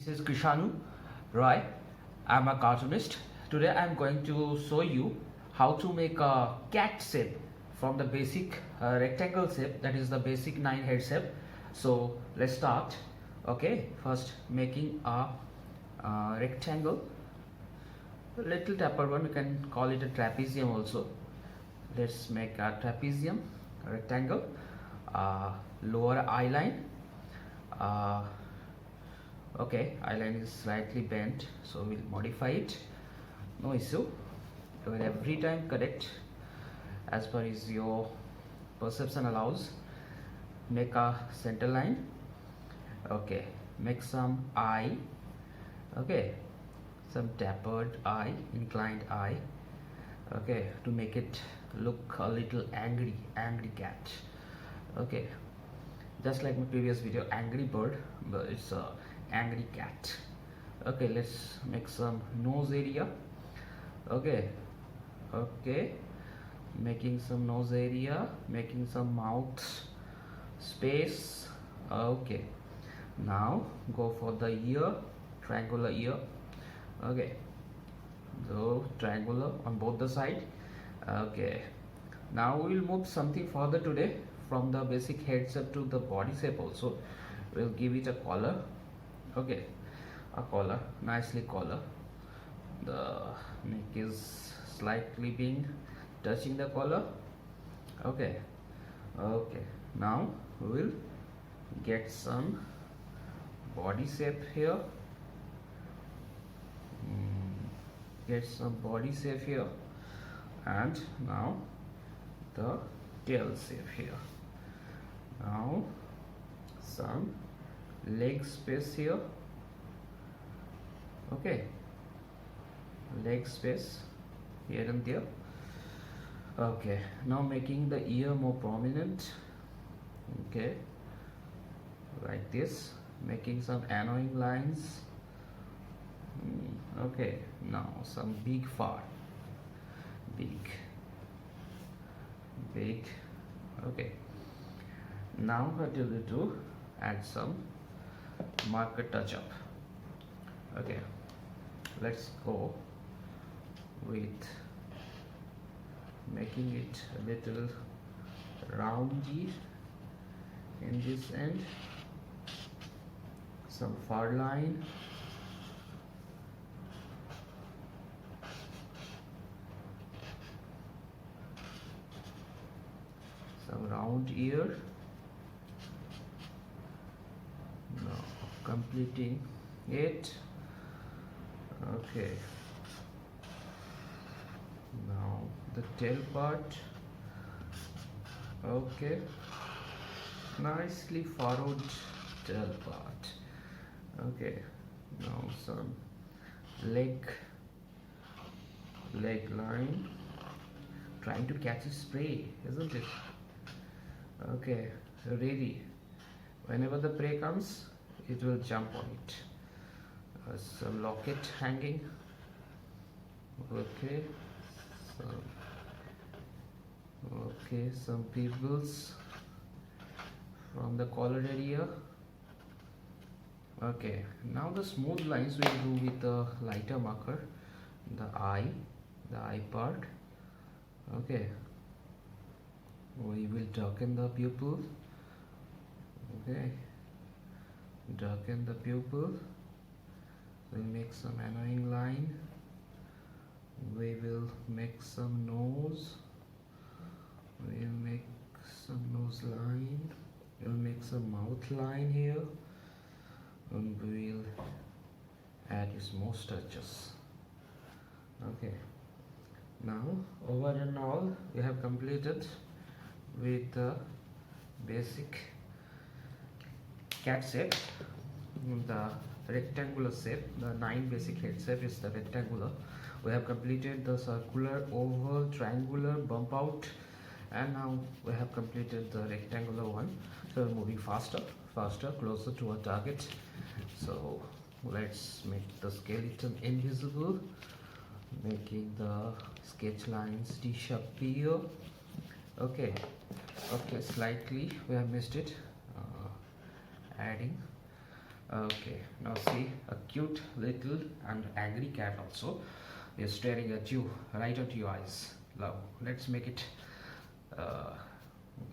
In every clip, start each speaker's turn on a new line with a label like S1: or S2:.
S1: This is Krishanu Roy. I'm a cartoonist. Today I'm going to show you how to make a cat shape from the basic rectangle shape, that is the basic 9 head shape. So let's start. Okay, first making a rectangle, a little taper one, you can call it a trapezium also. Let's make a trapezium, a rectangle, lower eye line. Okay, eye line is slightly bent, so we'll modify it, no issue. You will every time correct as per is your perception allows. Make a center line. Okay, make some eye. Okay, some tapered eye, inclined eye. Okay, to make it look a little angry cat. Okay, just like my previous video, angry bird, but it's a angry cat. Okay, let's make some nose area. Okay, making some nose area, making some mouth space. Okay, now go for the ear, triangular ear. Okay, so triangular on both the side. Okay, now we will move something further today from the basic head shape to the body shape also. We'll give it a collar. Okay, a collar, nicely collar. The neck is slightly being touching the collar. Okay, now we will get some body shape here. Get some body shape here, and now the tail shape here. Now some leg space here. Okay, leg space here and there. Okay, now making the ear more prominent. Okay, like this, making some annoying lines. Okay, now some big fur, big. Okay, now what you will do, add some marker touch up. Okay, let's go with making it a little roundy in this end, some fur line. Some round ear. Now completing it. Okay, now the tail part. Okay, nicely furrowed tail part. Okay, now some leg line, trying to catch its prey, isn't it? Okay, ready. Whenever the prey comes, it will jump on it. Some locket hanging. Okay, some pebbles from the collar area. Okay, now the smooth lines we'll do with the lighter marker. The eye part. Okay, we will darken the pupil. Okay, darken the pupil. We'll make some annoying line. We will make some nose. We'll make some nose line. We'll make some mouth line here, and we'll add his moustaches. Okay, now over and all we have completed with the basic cat shape, the rectangular shape. The 9 basic head shape is the rectangular. We have completed the circular, oval, triangular, bump out, and now we have completed the rectangular one. So we're moving faster, closer to our target. So let's make the skeleton invisible, making the sketch lines disappear. Okay, slightly we have missed it. Adding Okay, now see a cute little and angry cat also is staring at you right at your eyes. Now let's make it uh,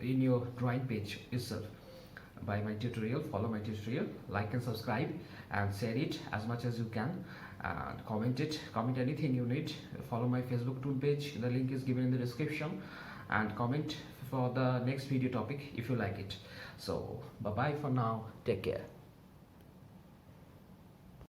S1: in your drawing page itself by my tutorial. Follow my tutorial, like and subscribe, and share it as much as you can, and comment anything you need. Follow my Facebook tool page, the link is given in the description, and comment for the next video topic if you like it. So bye bye for now, take care.